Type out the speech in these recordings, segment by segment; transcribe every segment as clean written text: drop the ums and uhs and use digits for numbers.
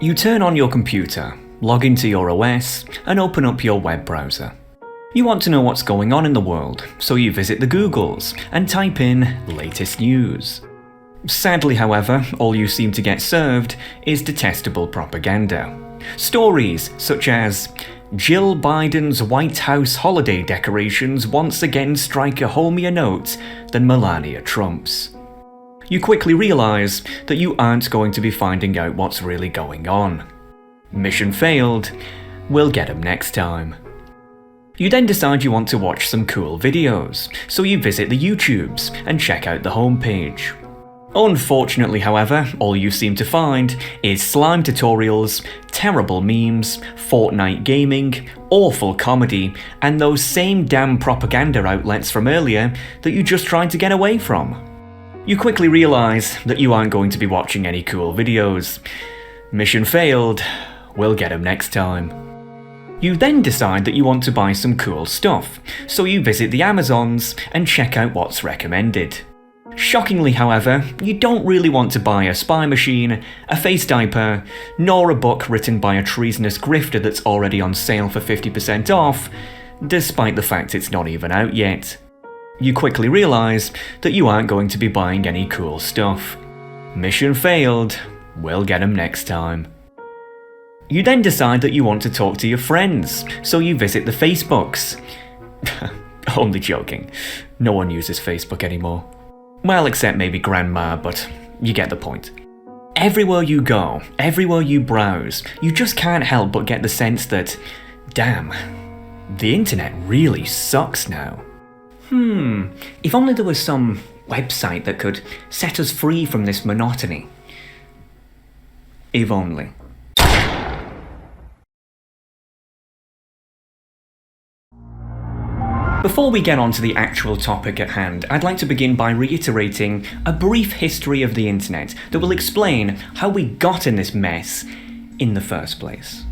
You turn on your computer, log into your OS, and open up your web browser. You want to know what's going on in the world, so you visit the Googles and type in latest news. Sadly, however, all you seem to get served is detestable propaganda. Stories such as Jill Biden's White House holiday decorations once again strike a homier note than Melania Trump's. You quickly realise that you aren't going to be finding out what's really going on. Mission failed, we'll get 'em next time. You then decide you want to watch some cool videos, so you visit the YouTubes and check out the homepage. Unfortunately, however, all you seem to find is slime tutorials, terrible memes, Fortnite gaming, awful comedy, and those same damn propaganda outlets from earlier that you just tried to get away from. You quickly realise that you aren't going to be watching any cool videos. Mission failed, we'll get 'em next time. You then decide that you want to buy some cool stuff, so you visit the Amazons and check out what's recommended. Shockingly, however, you don't really want to buy a spy machine, a face diaper, nor a book written by a treasonous grifter that's already on sale for 50% off, despite the fact it's not even out yet. You quickly realise that you aren't going to be buying any cool stuff. Mission failed, we'll get 'em next time. You then decide that you want to talk to your friends, so you visit the Facebooks. Only joking, no one uses Facebook anymore. Well, except maybe grandma, but you get the point. Everywhere you go, everywhere you browse, you just can't help but get the sense that, damn, the internet really sucks now. If only there was some website that could set us free from this monotony. If only. Before we get on to the actual topic at hand, I'd like to begin by reiterating a brief history of the internet that will explain how we got in this mess in the first place.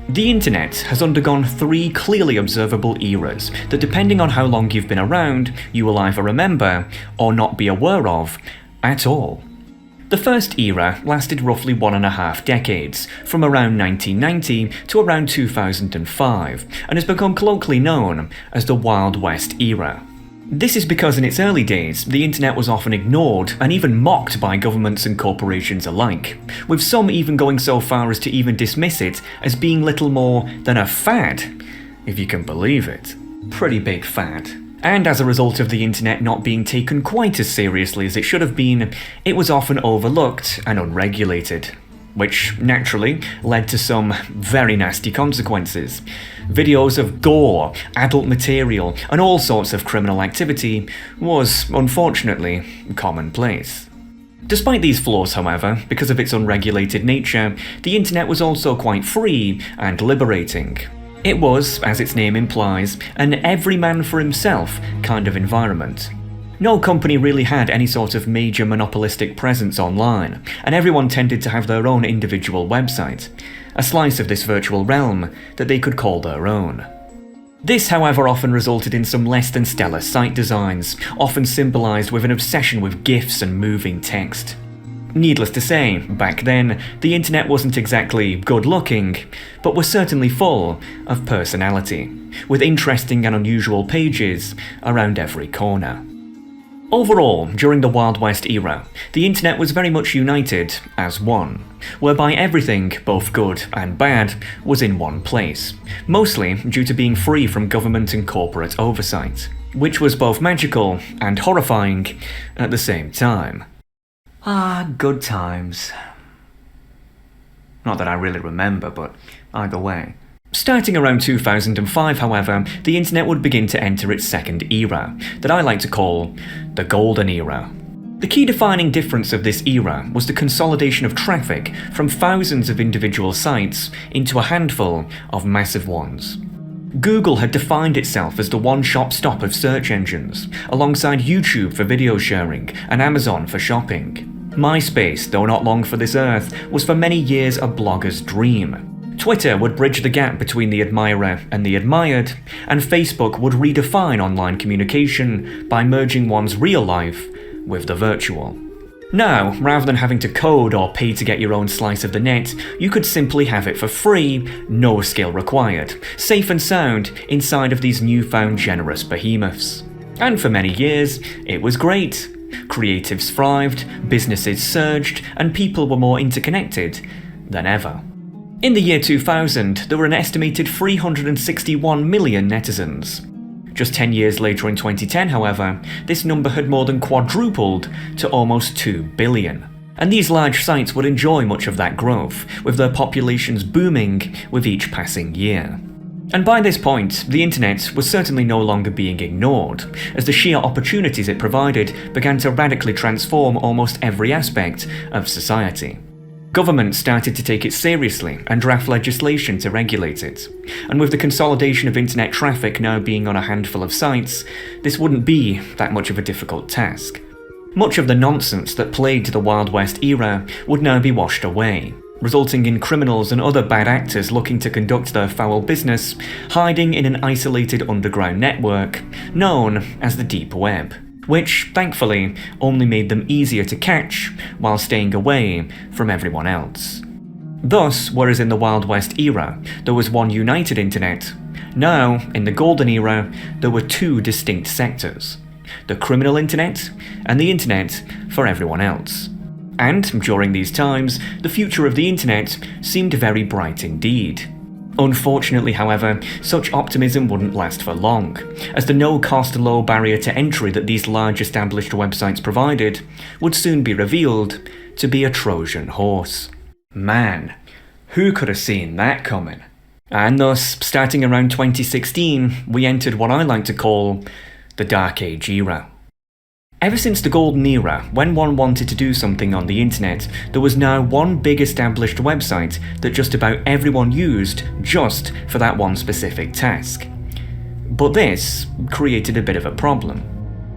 The internet has undergone 3 clearly observable eras that, depending on how long you've been around, you will either remember or not be aware of at all. The first era lasted roughly 1.5 decades, from around 1990 to around 2005, and has become colloquially known as the Wild West era. This is because in its early days, the internet was often ignored and even mocked by governments and corporations alike, with some even going so far as to even dismiss it as being little more than a fad, if you can believe it. Pretty big fad. And as a result of the internet not being taken quite as seriously as it should have been, it was often overlooked and unregulated, which naturally led to some very nasty consequences. Videos of gore, adult material, and all sorts of criminal activity was, unfortunately, commonplace. Despite these flaws, however, because of its unregulated nature, the internet was also quite free and liberating. It was, as its name implies, an every man for himself kind of environment. No company really had any sort of major monopolistic presence online, and everyone tended to have their own individual website, a slice of this virtual realm that they could call their own. This, however, often resulted in some less than stellar site designs, often symbolised with an obsession with GIFs and moving text. Needless to say, back then, the internet wasn't exactly good-looking, but was certainly full of personality, with interesting and unusual pages around every corner. Overall, during the Wild West era, the internet was very much united as one, whereby everything, both good and bad, was in one place, mostly due to being free from government and corporate oversight, which was both magical and horrifying at the same time. Good times. Not that I really remember, but either way. Starting around 2005, however, the internet would begin to enter its second era, that I like to call the Golden Era. The key defining difference of this era was the consolidation of traffic from thousands of individual sites into a handful of massive ones. Google had defined itself as the one-stop shop of search engines, alongside YouTube for video sharing and Amazon for shopping. MySpace, though not long for this earth, was for many years a blogger's dream. Twitter would bridge the gap between the admirer and the admired, and Facebook would redefine online communication by merging one's real life with the virtual. Now, rather than having to code or pay to get your own slice of the net, you could simply have it for free, no skill required, safe and sound inside of these newfound generous behemoths. And for many years, it was great. Creatives thrived, businesses surged, and people were more interconnected than ever. In the year 2000, there were an estimated 361 million netizens. Just 10 years later in 2010, however, this number had more than quadrupled to almost 2 billion. And these large sites would enjoy much of that growth, with their populations booming with each passing year. And by this point, the internet was certainly no longer being ignored, as the sheer opportunities it provided began to radically transform almost every aspect of society. Governments started to take it seriously and draft legislation to regulate it. And with the consolidation of internet traffic now being on a handful of sites, this wouldn't be that much of a difficult task. Much of the nonsense that plagued the Wild West era would now be washed away, resulting in criminals and other bad actors looking to conduct their foul business hiding in an isolated underground network known as the Deep Web, which, thankfully, only made them easier to catch while staying away from everyone else. Thus, whereas in the Wild West era there was one united internet, now, in the Golden Era, there were two distinct sectors: the criminal internet and the internet for everyone else. And during these times, the future of the internet seemed very bright indeed. Unfortunately, however, such optimism wouldn't last for long, as the no-cost, low barrier to entry that these large established websites provided would soon be revealed to be a Trojan horse. Man, who could have seen that coming? And thus, starting around 2016, we entered what I like to call the Dark Age era. Ever since the Golden Era, when one wanted to do something on the internet, there was now one big established website that just about everyone used just for that one specific task. But this created a bit of a problem.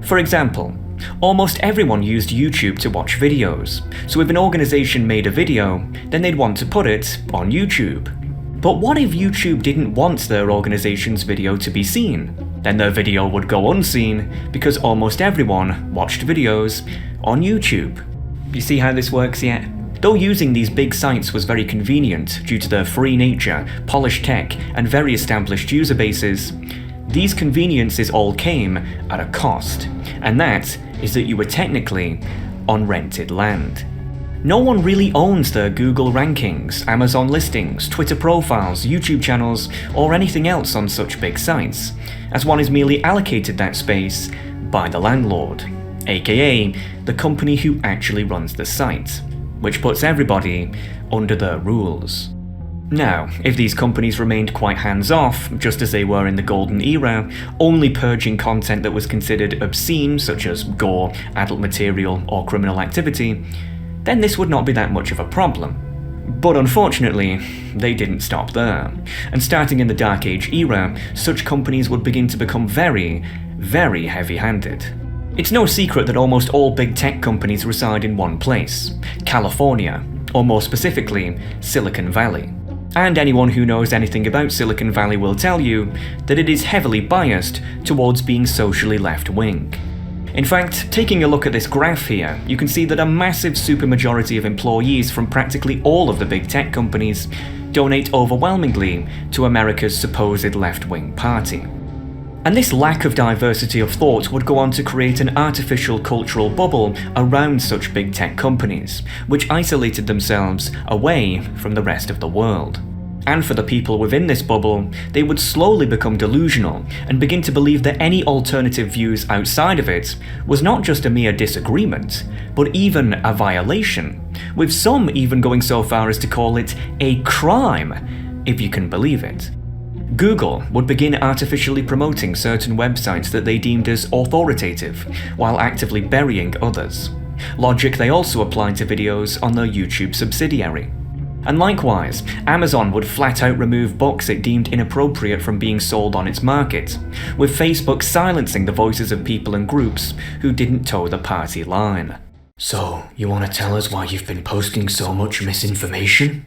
For example, almost everyone used YouTube to watch videos, so if an organization made a video, then they'd want to put it on YouTube. But what if YouTube didn't want their organization's video to be seen? Then their video would go unseen because almost everyone watched videos on YouTube. You see how this works yet? Though using these big sites was very convenient due to their free nature, polished tech, and very established user bases, these conveniences all came at a cost, and that is that you were technically on rented land. No one really owns their Google rankings, Amazon listings, Twitter profiles, YouTube channels, or anything else on such big sites, as one is merely allocated that space by the landlord, aka the company who actually runs the site, which puts everybody under their rules. Now, if these companies remained quite hands-off, just as they were in the Golden Era, only purging content that was considered obscene, such as gore, adult material, or criminal activity, then this would not be that much of a problem. But unfortunately, they didn't stop there, and starting in the Dark Age era, such companies would begin to become very, very heavy-handed. It's no secret that almost all big tech companies reside in one place, California, or more specifically, Silicon Valley. And anyone who knows anything about Silicon Valley will tell you that it is heavily biased towards being socially left-wing. In fact, taking a look at this graph here, you can see that a massive supermajority of employees from practically all of the big tech companies donate overwhelmingly to America's supposed left-wing party. And this lack of diversity of thought would go on to create an artificial cultural bubble around such big tech companies, which isolated themselves away from the rest of the world. And for the people within this bubble, they would slowly become delusional and begin to believe that any alternative views outside of it was not just a mere disagreement, but even a violation, with some even going so far as to call it a crime, if you can believe it. Google would begin artificially promoting certain websites that they deemed as authoritative, while actively burying others. Logic they also applied to videos on their YouTube subsidiary. And likewise, Amazon would flat out remove books it deemed inappropriate from being sold on its market, with Facebook silencing the voices of people and groups who didn't toe the party line. So, you want to tell us why you've been posting so much misinformation?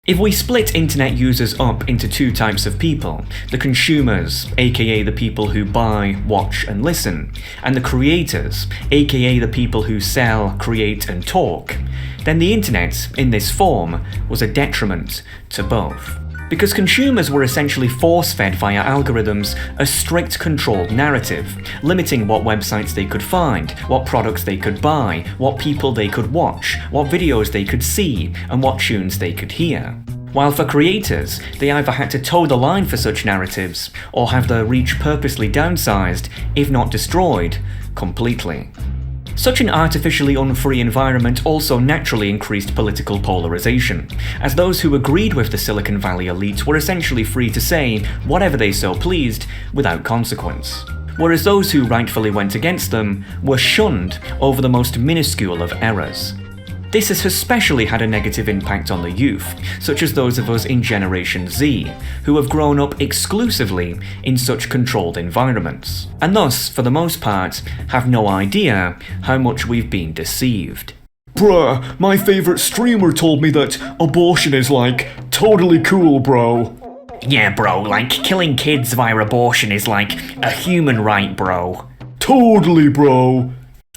If we split internet users up into two types of people, the consumers, aka the people who buy, watch and listen, and the creators, aka the people who sell, create and talk, then the internet, in this form, was a detriment to both. Because consumers were essentially force-fed via algorithms a strict controlled narrative, limiting what websites they could find, what products they could buy, what people they could watch, what videos they could see, and what tunes they could hear. While for creators, they either had to toe the line for such narratives, or have their reach purposely downsized, if not destroyed, completely. Such an artificially unfree environment also naturally increased political polarization, as those who agreed with the Silicon Valley elite were essentially free to say whatever they so pleased without consequence, whereas those who rightfully went against them were shunned over the most minuscule of errors. This has especially had a negative impact on the youth, such as those of us in Generation Z, who have grown up exclusively in such controlled environments, and thus, for the most part, have no idea how much we've been deceived. Bruh, my favourite streamer told me that abortion is like, totally cool, bro. Yeah, bro, like killing kids via abortion is like a human right, bro. Totally, bro.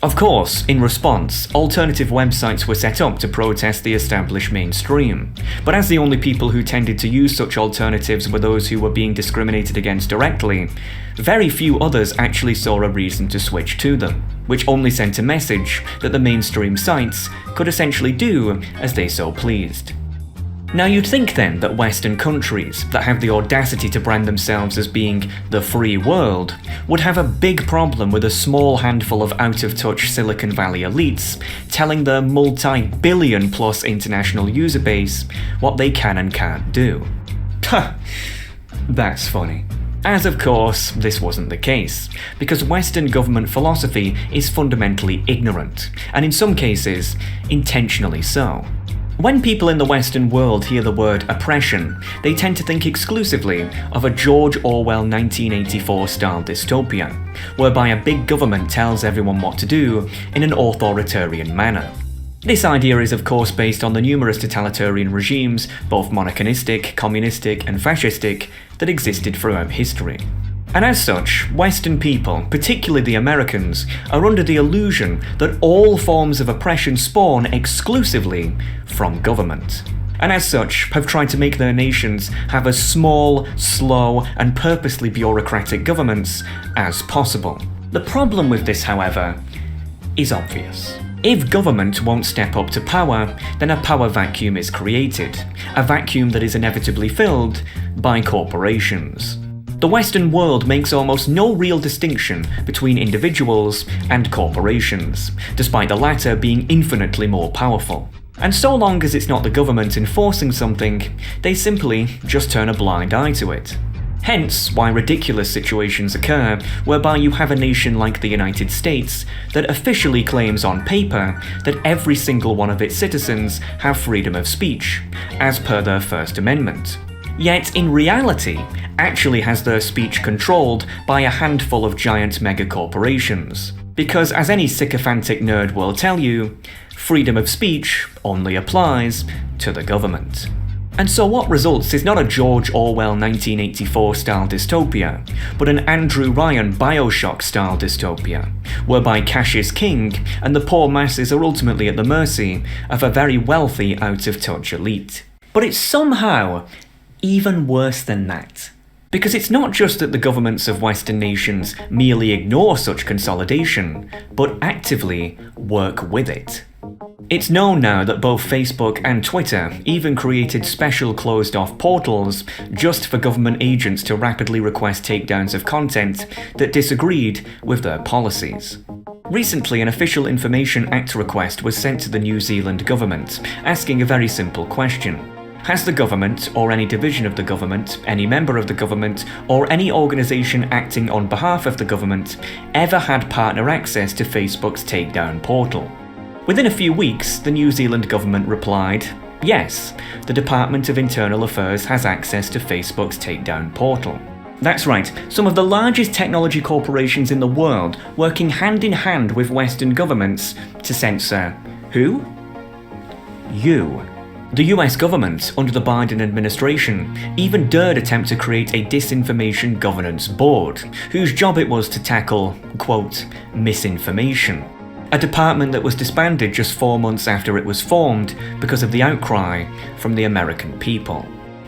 Of course, in response, alternative websites were set up to protest the established mainstream, but as the only people who tended to use such alternatives were those who were being discriminated against directly, very few others actually saw a reason to switch to them, which only sent a message that the mainstream sites could essentially do as they so pleased. Now you'd think then that Western countries that have the audacity to brand themselves as being the free world would have a big problem with a small handful of out-of-touch Silicon Valley elites telling their multi-billion plus international user base what they can and can't do. Ha! That's funny. As of course, this wasn't the case, because Western government philosophy is fundamentally ignorant, and in some cases, intentionally so. When people in the Western world hear the word oppression, they tend to think exclusively of a George Orwell 1984-style dystopia, whereby a big government tells everyone what to do in an authoritarian manner. This idea is of course based on the numerous totalitarian regimes, both monarchistic, communistic and fascistic, that existed throughout history. And as such, Western people, particularly the Americans, are under the illusion that all forms of oppression spawn exclusively from government, and as such have tried to make their nations have as small, slow and purposely bureaucratic governments as possible. The problem with this, however, is obvious. If government won't step up to power, then a power vacuum is created, a vacuum that is inevitably filled by corporations. The Western world makes almost no real distinction between individuals and corporations, despite the latter being infinitely more powerful. And so long as it's not the government enforcing something, they simply just turn a blind eye to it. Hence why ridiculous situations occur whereby you have a nation like the United States that officially claims on paper that every single one of its citizens have freedom of speech, as per their First Amendment. Yet in reality, actually has their speech controlled by a handful of giant megacorporations. Because as any sycophantic nerd will tell you, freedom of speech only applies to the government. And so what results is not a George Orwell 1984-style dystopia, but an Andrew Ryan Bioshock-style dystopia, whereby cash is king and the poor masses are ultimately at the mercy of a very wealthy out-of-touch elite. But it's somehow even worse than that. Because it's not just that the governments of Western nations merely ignore such consolidation, but actively work with it. It's known now that both Facebook and Twitter even created special closed-off portals just for government agents to rapidly request takedowns of content that disagreed with their policies. Recently, an Official Information Act request was sent to the New Zealand government, asking a very simple question. Has the government, or any division of the government, any member of the government, or any organisation acting on behalf of the government, ever had partner access to Facebook's takedown portal? Within a few weeks, the New Zealand government replied, yes, the Department of Internal Affairs has access to Facebook's takedown portal. That's right, some of the largest technology corporations in the world working hand in hand with Western governments to censor who? You. The US government, under the Biden administration, even dared attempt to create a disinformation governance board, whose job it was to tackle, quote, misinformation. A department that was disbanded just 4 months after it was formed because of the outcry from the American people.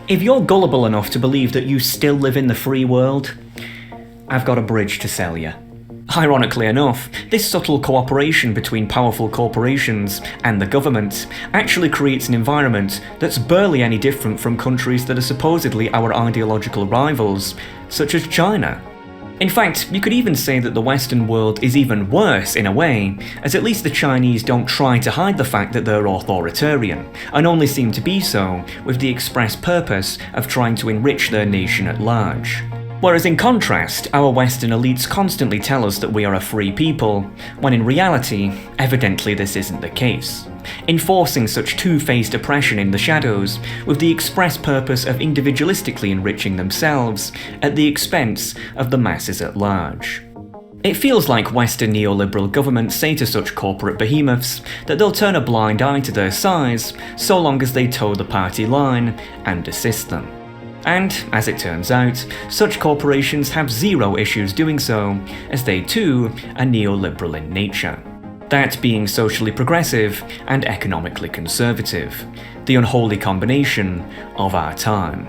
If you're gullible enough to believe that you still live in the free world, I've got a bridge to sell you. Ironically enough, this subtle cooperation between powerful corporations and the government actually creates an environment that's barely any different from countries that are supposedly our ideological rivals, such as China. In fact, you could even say that the Western world is even worse in a way, as at least the Chinese don't try to hide the fact that they're authoritarian, and only seem to be so with the express purpose of trying to enrich their nation at large. Whereas in contrast, our Western elites constantly tell us that we are a free people, when in reality, evidently this isn't the case, enforcing such two-faced oppression in the shadows with the express purpose of individualistically enriching themselves at the expense of the masses at large. It feels like Western neoliberal governments say to such corporate behemoths that they'll turn a blind eye to their size so long as they toe the party line and assist them. And, as it turns out, such corporations have zero issues doing so, as they too are neoliberal in nature. That being socially progressive and economically conservative, the unholy combination of our time.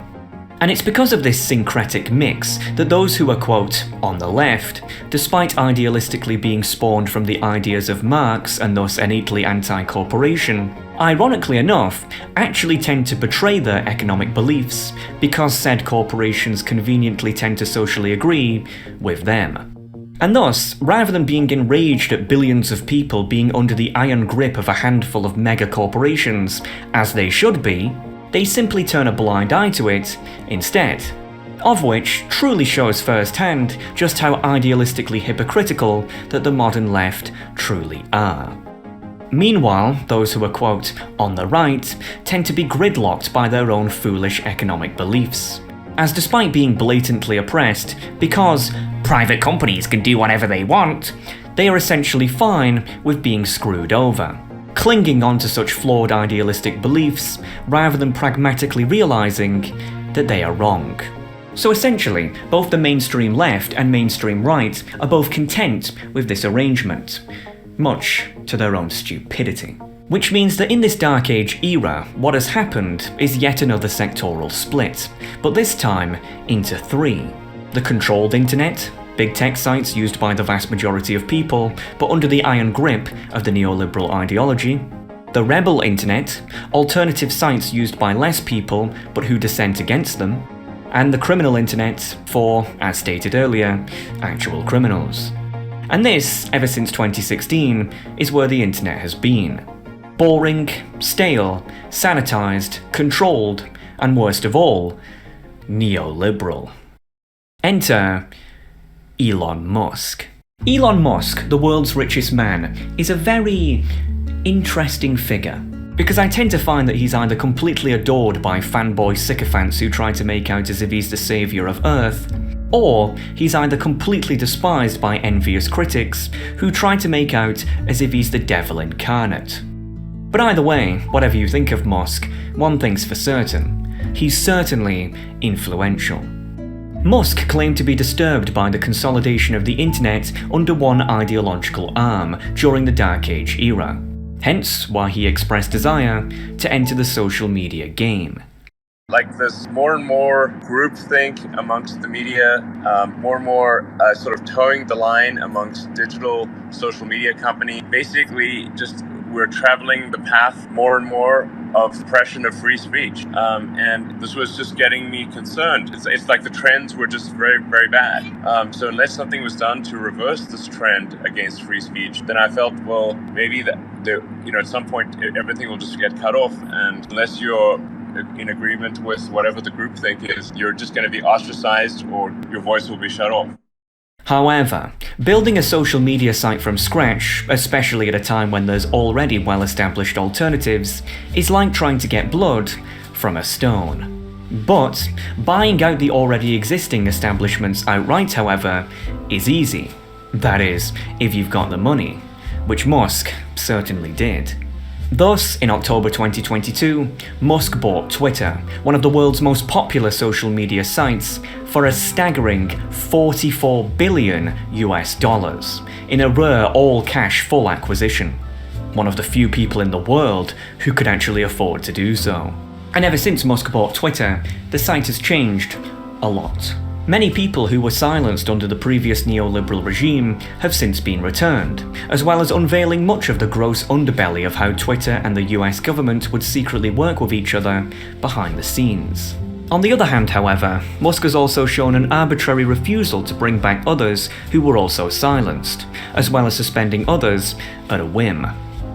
And it's because of this syncretic mix that those who are, quote, on the left, despite idealistically being spawned from the ideas of Marx and thus innately anti-corporation, ironically enough, actually tend to betray their economic beliefs because said corporations conveniently tend to socially agree with them. And thus, rather than being enraged at billions of people being under the iron grip of a handful of mega corporations, as they should be, they simply turn a blind eye to it instead. Of which truly shows firsthand just how idealistically hypocritical that the modern left truly are. Meanwhile, those who are, quote, on the right, tend to be gridlocked by their own foolish economic beliefs. As despite being blatantly oppressed, because private companies can do whatever they want, they are essentially fine with being screwed over, clinging on to such flawed idealistic beliefs rather than pragmatically realizing that they are wrong. So essentially, both the mainstream left and mainstream right are both content with this arrangement, much to their own stupidity. Which means that in this Dark Age era, what has happened is yet another sectoral split, but this time into three. The controlled internet, big tech sites used by the vast majority of people, but under the iron grip of the neoliberal ideology. The rebel internet, alternative sites used by less people, but who dissent against them. And the criminal internet for, as stated earlier, actual criminals. And this, ever since 2016, is where the internet has been. Boring, stale, sanitized, controlled, and worst of all, neoliberal. Enter Elon Musk. Elon Musk, the world's richest man, is a very interesting figure. Because I tend to find that he's either completely adored by fanboy sycophants who try to make out as if he's the saviour of Earth, or he's either completely despised by envious critics who try to make out as if he's the devil incarnate. But either way, whatever you think of Musk, one thing's for certain, he's certainly influential. Musk claimed to be disturbed by the consolidation of the internet under one ideological arm during the Dark Age era, hence why he expressed desire to enter the social media game. Like this more and more groupthink amongst the media, more and more sort of towing the line amongst digital social media companies. Basically, just we're traveling the path more and more of suppression of free speech. And this was just getting me concerned. It's like the trends were just very, very bad. So unless something was done to reverse this trend against free speech, then I felt, well, maybe that at some point everything will just get cut off. And unless you're in agreement with whatever the groupthink is, you're just going to be ostracized or your voice will be shut off. However, building a social media site from scratch, especially at a time when there's already well-established alternatives, is like trying to get blood from a stone. But buying out the already existing establishments outright, however, is easy. That is, if you've got the money, which Musk certainly did. Thus, in October 2022, Musk bought Twitter, one of the world's most popular social media sites, for a staggering $44 billion in a rare all-cash full acquisition. One of the few people in the world who could actually afford to do so. And ever since Musk bought Twitter, the site has changed a lot. Many people who were silenced under the previous neoliberal regime have since been returned, as well as unveiling much of the gross underbelly of how Twitter and the US government would secretly work with each other behind the scenes. On the other hand, however, Musk has also shown an arbitrary refusal to bring back others who were also silenced, as well as suspending others at a whim,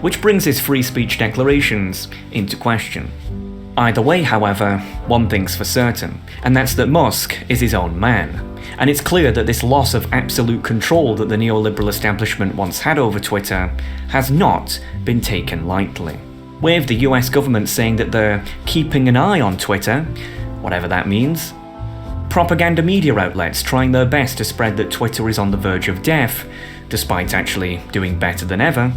which brings his free speech declarations into question. Either way, however, one thing's for certain, and that's that Musk is his own man. And it's clear that this loss of absolute control that the neoliberal establishment once had over Twitter has not been taken lightly. With the US government saying that they're keeping an eye on Twitter, whatever that means. Propaganda media outlets trying their best to spread that Twitter is on the verge of death, despite actually doing better than ever.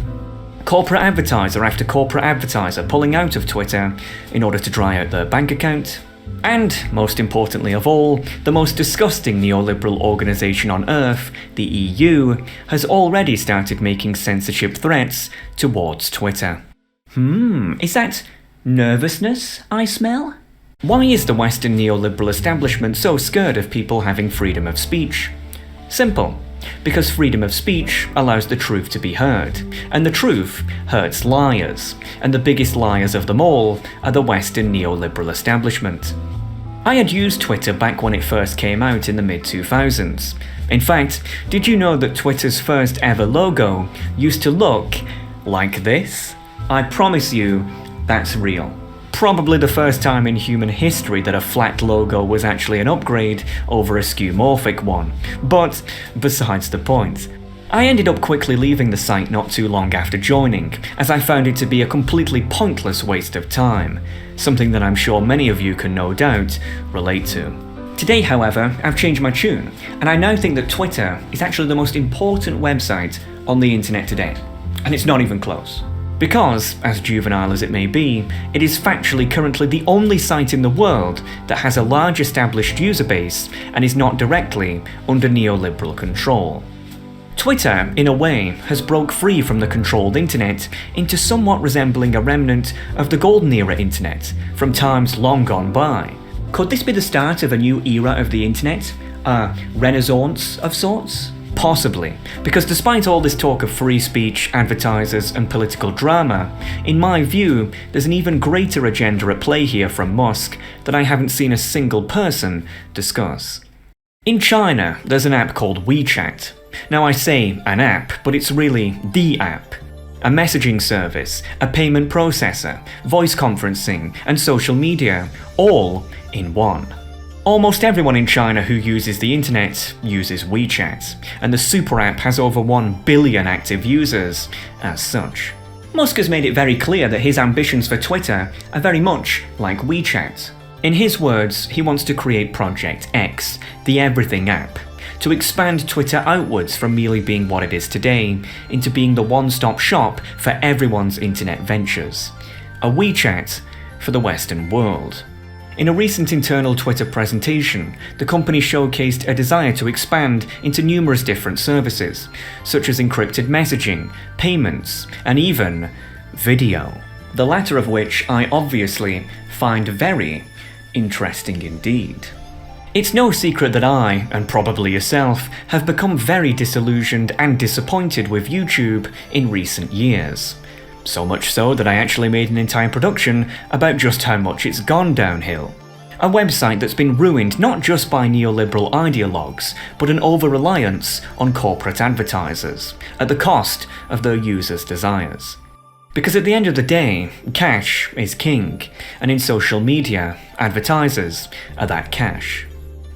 Corporate advertiser after corporate advertiser pulling out of Twitter in order to dry out their bank account. And, most importantly of all, the most disgusting neoliberal organisation on earth, the EU, has already started making censorship threats towards Twitter. Is that nervousness I smell? Why is the Western neoliberal establishment so scared of people having freedom of speech? Simple. Because freedom of speech allows the truth to be heard, and the truth hurts liars, and the biggest liars of them all are the Western neoliberal establishment. I had used Twitter back when it first came out in the mid-2000s. In fact, did you know that Twitter's first ever logo used to look like this? I promise you, that's real. Probably the first time in human history that a flat logo was actually an upgrade over a skeuomorphic one. But besides the point. I ended up quickly leaving the site not too long after joining, as I found it to be a completely pointless waste of time, something that I'm sure many of you can no doubt relate to. Today, however, I've changed my tune, and I now think that Twitter is actually the most important website on the internet today. And it's not even close. Because, as juvenile as it may be, it is factually currently the only site in the world that has a large established user base and is not directly under neoliberal control. Twitter, in a way, has broke free from the controlled internet into somewhat resembling a remnant of the golden era internet from times long gone by. Could this be the start of a new era of the internet? A renaissance of sorts? Possibly, because despite all this talk of free speech, advertisers and political drama, in my view, there's an even greater agenda at play here from Musk that I haven't seen a single person discuss. In China, there's an app called WeChat. Now I say an app, but it's really the app. A messaging service, a payment processor, voice conferencing, and social media, all in one. Almost everyone in China who uses the internet uses WeChat, and the super app has over 1 billion active users as such. Musk has made it very clear that his ambitions for Twitter are very much like WeChat. In his words, he wants to create Project X, the everything app, to expand Twitter outwards from merely being what it is today into being the one-stop shop for everyone's internet ventures. A WeChat for the Western world. In a recent internal Twitter presentation, the company showcased a desire to expand into numerous different services, such as encrypted messaging, payments, and even video. The latter of which I obviously find very interesting indeed. It's no secret that I, and probably yourself, have become very disillusioned and disappointed with YouTube in recent years. So much so that I actually made an entire production about just how much it's gone downhill. A website that's been ruined not just by neoliberal ideologues, but an over-reliance on corporate advertisers, at the cost of their users' desires. Because at the end of the day, cash is king, and in social media, advertisers are that cash.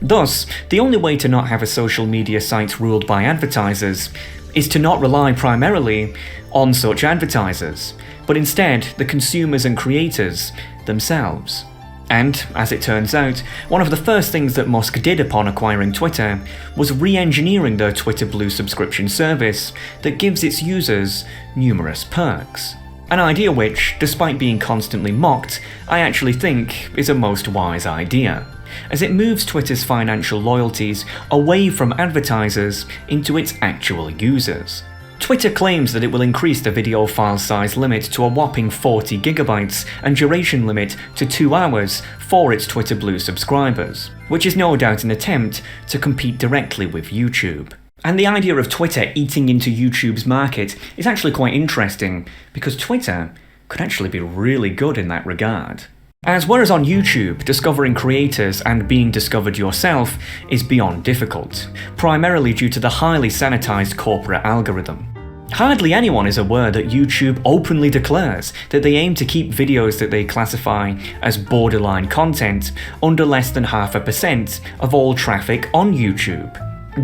Thus, the only way to not have a social media site ruled by advertisers is to not rely primarily on such advertisers, but instead the consumers and creators themselves. And, as it turns out, one of the first things that Musk did upon acquiring Twitter was re-engineering their Twitter Blue subscription service that gives its users numerous perks. An idea which, despite being constantly mocked, I actually think is a most wise idea, as it moves Twitter's financial loyalties away from advertisers into its actual users. Twitter claims that it will increase the video file size limit to a whopping 40 gigabytes and duration limit to 2 hours for its Twitter Blue subscribers, which is no doubt an attempt to compete directly with YouTube. And the idea of Twitter eating into YouTube's market is actually quite interesting, because Twitter could actually be really good in that regard. As whereas on YouTube, discovering creators and being discovered yourself is beyond difficult, primarily due to the highly sanitized corporate algorithm. Hardly anyone is aware that YouTube openly declares that they aim to keep videos that they classify as borderline content under less than 0.5% of all traffic on YouTube.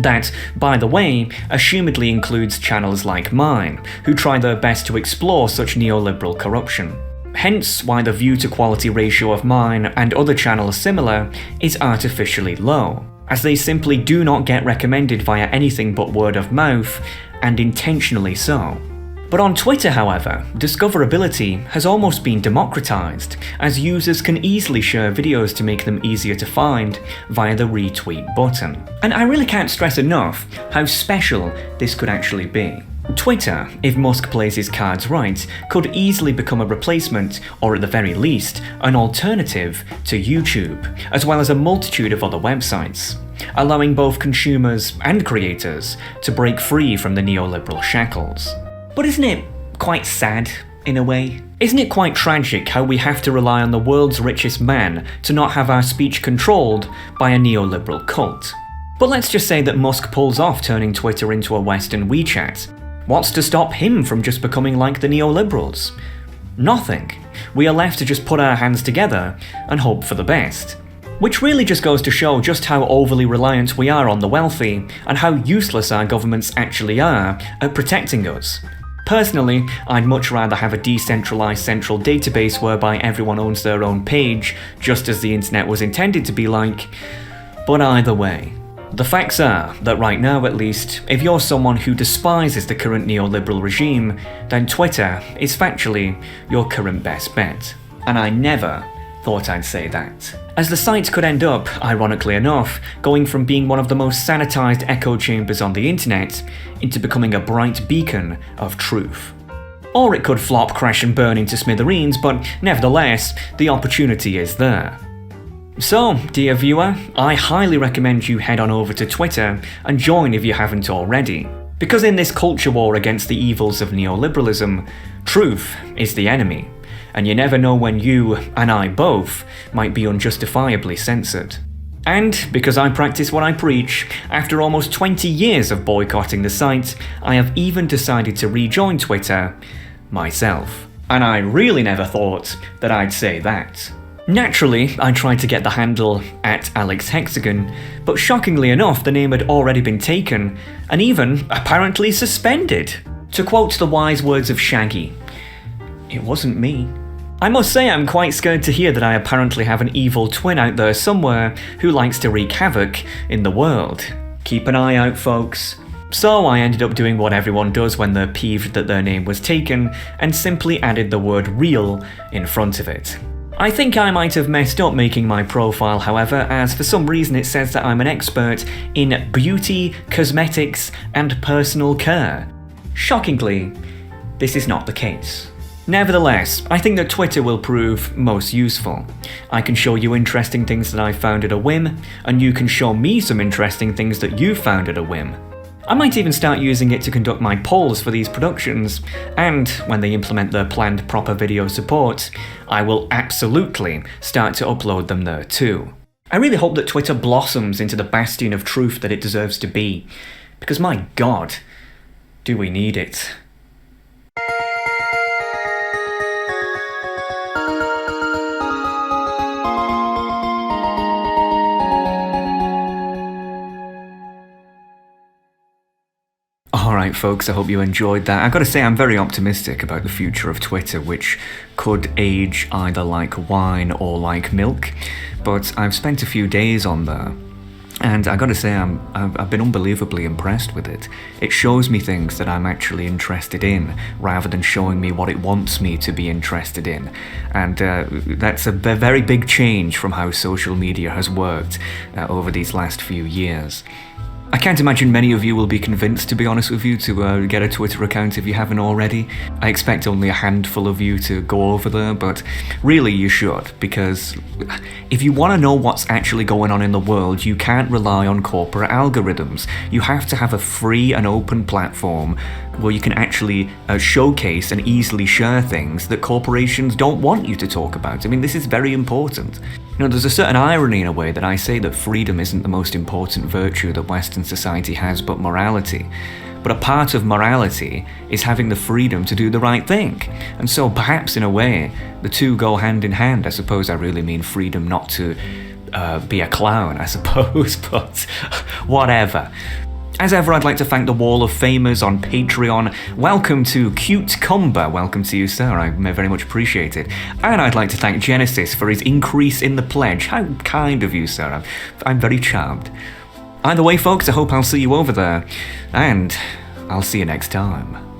That, by the way, assumedly includes channels like mine, who try their best to explore such neoliberal corruption. Hence why the view-to-quality ratio of mine and other channels similar is artificially low, as they simply do not get recommended via anything but word of mouth, and intentionally so. But on Twitter, however, discoverability has almost been democratized, as users can easily share videos to make them easier to find via the retweet button. And I really can't stress enough how special this could actually be. Twitter, if Musk plays his cards right, could easily become a replacement, or at the very least, an alternative to YouTube, as well as a multitude of other websites, allowing both consumers and creators to break free from the neoliberal shackles. But isn't it quite sad, in a way? Isn't it quite tragic how we have to rely on the world's richest man to not have our speech controlled by a neoliberal cult? But let's just say that Musk pulls off turning Twitter into a Western WeChat. What's to stop him from just becoming like the neoliberals? Nothing. We are left to just put our hands together and hope for the best. Which really just goes to show just how overly reliant we are on the wealthy, and how useless our governments actually are at protecting us. Personally, I'd much rather have a decentralized central database whereby everyone owns their own page, just as the internet was intended to be like. But either way, the facts are that right now at least, if you're someone who despises the current neoliberal regime, then Twitter is factually your current best bet. And I never thought I'd say that, as the site could end up, ironically enough, going from being one of the most sanitized echo chambers on the internet into becoming a bright beacon of truth. Or it could flop, crash and burn into smithereens, but nevertheless, the opportunity is there. So, dear viewer, I highly recommend you head on over to Twitter and join if you haven't already. Because in this culture war against the evils of neoliberalism, truth is the enemy, and you never know when you, and I both, might be unjustifiably censored. And because I practice what I preach, after almost 20 years of boycotting the site, I have even decided to rejoin Twitter myself. And I really never thought that I'd say that. Naturally, I tried to get the handle @AlexHexagon, but shockingly enough, the name had already been taken, and even, apparently, suspended. To quote the wise words of Shaggy, it wasn't me. I must say I'm quite scared to hear that I apparently have an evil twin out there somewhere who likes to wreak havoc in the world. Keep an eye out, folks. So I ended up doing what everyone does when they're peeved that their name was taken, and simply added the word real in front of it. I think I might have messed up making my profile, however, as for some reason it says that I'm an expert in beauty, cosmetics, and personal care. Shockingly, this is not the case. Nevertheless, I think that Twitter will prove most useful. I can show you interesting things that I found at a whim, and you can show me some interesting things that you found at a whim. I might even start using it to conduct my polls for these productions, and when they implement their planned proper video support, I will absolutely start to upload them there too. I really hope that Twitter blossoms into the bastion of truth that it deserves to be, because my God, do we need it. Alright folks, I hope you enjoyed that. I've got to say I'm very optimistic about the future of Twitter, which could age either like wine or like milk, but I've spent a few days on there, And I gotta say, I've been unbelievably impressed with it. It shows me things that I'm actually interested in, rather than showing me what it wants me to be interested in. And that's a very big change from how social media has worked over these last few years. I can't imagine many of you will be convinced, to be honest with you, to get a Twitter account if you haven't already. I expect only a handful of you to go over there, but really you should, because if you want to know what's actually going on in the world, you can't rely on corporate algorithms. You have to have a free and open platform where you can actually showcase and easily share things that corporations don't want you to talk about. I mean, this is very important. You know, there's a certain irony in a way that I say that freedom isn't the most important virtue that Western society has, but morality. But a part of morality is having the freedom to do the right thing. And so perhaps in a way, the two go hand in hand. I suppose I really mean freedom not to be a clown, I suppose, but whatever. As ever, I'd like to thank the Wall of Famers on Patreon. Welcome to Cute Cumber. Welcome to you, sir. I very much appreciate it. And I'd like to thank Genesis for his increase in the pledge. How kind of you, sir. I'm very charmed. Either way, folks, I hope I'll see you over there. And I'll see you next time.